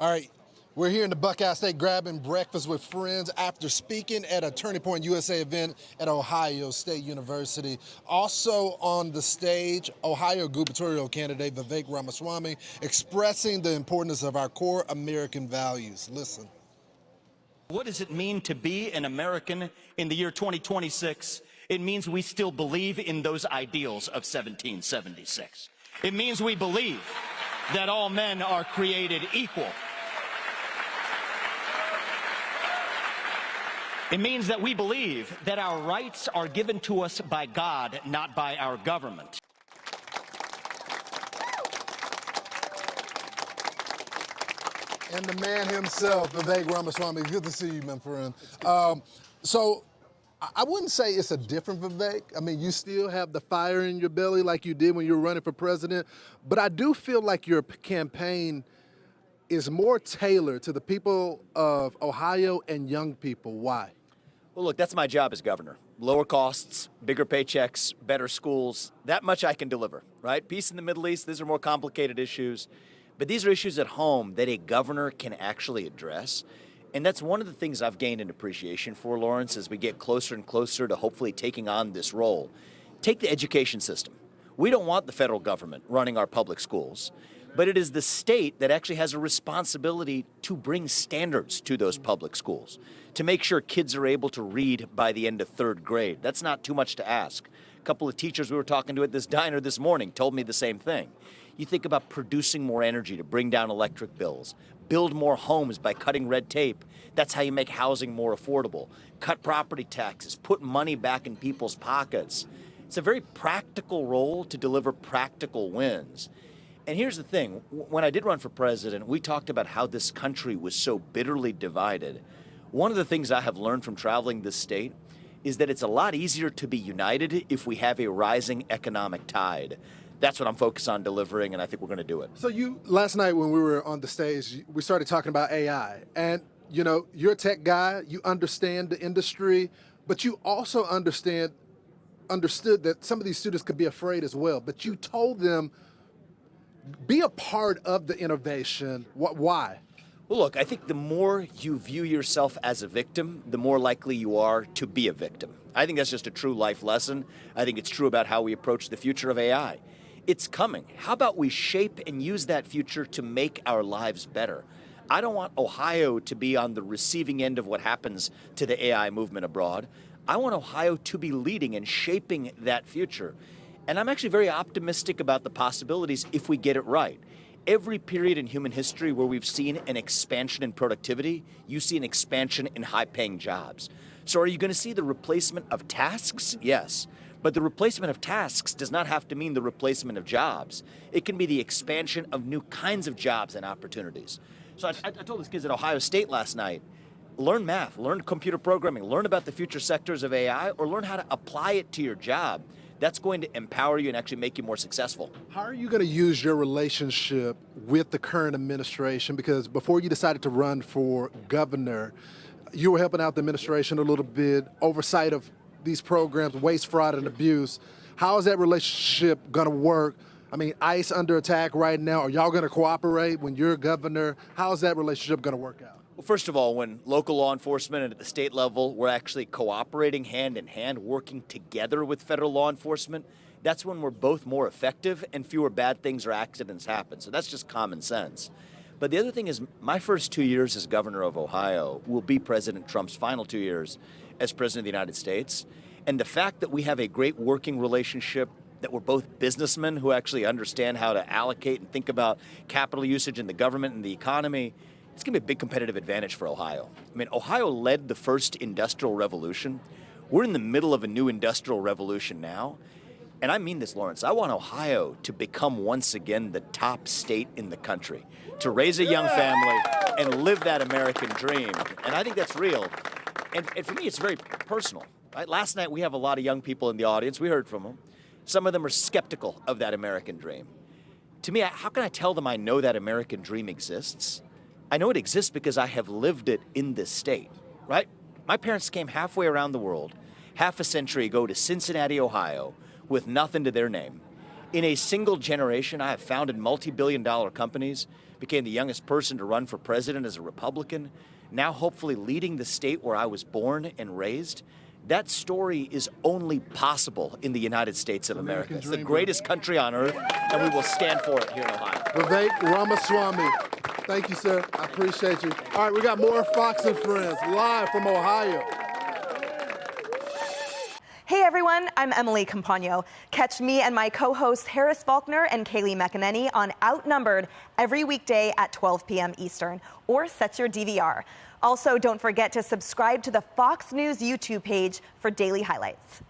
All right, we're here in the Buckeye State grabbing breakfast with friends after speaking at a Turning Point USA event at Ohio State University. Also on the stage, Ohio gubernatorial candidate Vivek Ramaswamy expressing the importance of our core American values. Listen. What does it mean to be an American in the year 2026? It means we still believe in those ideals of 1776. It means we believe that all men are created equal. It means that we believe that our rights are given to us by God, not by our government. And the man himself, Vivek Ramaswamy. Good to see you, my friend. So I wouldn't say it's a different Vivek. I mean, you still have the fire in your belly like you did when you were running for president. But I do feel like your campaign is more tailored to the people of Ohio and young people. Why? Well, look, that's my job as governor. Lower costs, bigger paychecks, better schools. That much I can deliver, right? Peace in the Middle East, these are more complicated issues. But these are issues at home that a governor can actually address. And that's one of the things I've gained an appreciation for, Lawrence, as we get closer and closer to hopefully taking on this role. Take the education system. We don't want the federal government running our public schools, but it is the state that actually has a responsibility to bring standards to those public schools, to make sure kids are able to read by the end of third grade. That's not too much to ask. A couple of teachers we were talking to at this diner this morning told me the same thing. You think about producing more energy to bring down electric bills, build more homes by cutting red tape. That's how you make housing more affordable. Cut property taxes, put money back in people's pockets. It's a very practical role to deliver practical wins. And here's the thing, when I did run for president, we talked about how this country was so bitterly divided. One of the things I have learned from traveling this state is that it's a lot easier to be united if we have a rising economic tide. That's what I'm focused on delivering, and I think we're going to do it. So last night when we were on the stage, we started talking about AI. And, you know, you're a tech guy, you understand the industry, but you also understood that some of these students could be afraid as well. But you told them, be a part of the innovation. Why? Well, look, I think the more you view yourself as a victim, the more likely you are to be a victim. I think that's just a true life lesson. I think it's true about how we approach the future of AI. It's coming. How about we shape and use that future to make our lives better? I don't want Ohio to be on the receiving end of what happens to the AI movement abroad. I want Ohio to be leading and shaping that future. And I'm actually very optimistic about the possibilities if we get it right. Every period in human history where we've seen an expansion in productivity, you see an expansion in high-paying jobs. So are you going to see the replacement of tasks? Yes. But the replacement of tasks does not have to mean the replacement of jobs. It can be the expansion of new kinds of jobs and opportunities. So I told these kids at Ohio State last night, learn math, learn computer programming, learn about the future sectors of AI, or learn how to apply it to your job. That's going to empower you and actually make you more successful. How are you going to use your relationship with the current administration? Because before you decided to run for governor, you were helping out the administration a little bit, oversight of these programs, waste, fraud, and abuse. How is that relationship going to work? I mean, ICE under attack right now. Are y'all going to cooperate when you're governor? How is that relationship going to work out? Well, first of all, when local law enforcement and at the state level, we're actually cooperating hand in hand, working together with federal law enforcement, that's when we're both more effective and fewer bad things or accidents happen. So that's just common sense. But the other thing is, my first 2 years as governor of Ohio will be President Trump's final 2 years as president of the United States. And the fact that we have a great working relationship, that we're both businessmen who actually understand how to allocate and think about capital usage in the government and the economy, it's going to be a big competitive advantage for Ohio. I mean, Ohio led the first industrial revolution. We're in the middle of a new industrial revolution now. And I mean this, Lawrence. I want Ohio to become once again the top state in the country, to raise a young family and live that American dream. And I think that's real. And for me, it's very personal. Right? Last night, we have a lot of young people in the audience. We heard from them. Some of them are skeptical of that American dream. To me, how can I tell them I know that American dream exists? I know it exists because I have lived it in this state, right? My parents came halfway around the world, half a century ago to Cincinnati, Ohio, with nothing to their name. In a single generation, I have founded multi-billion-dollar companies, became the youngest person to run for president as a Republican, now hopefully leading the state where I was born and raised. That story is only possible in the United States of America. It's the greatest country on earth, and we will stand for it here in Ohio. Vivek Ramaswamy, thank you, sir. I appreciate you. All right, we got more Fox and Friends live from Ohio. Hey everyone, I'm Emily Campagno. Catch me and my co-hosts Harris Faulkner and Kaylee McEnany on Outnumbered every weekday at 12 p.m. Eastern, or set your DVR. Also, don't forget to subscribe to the Fox News YouTube page for daily highlights.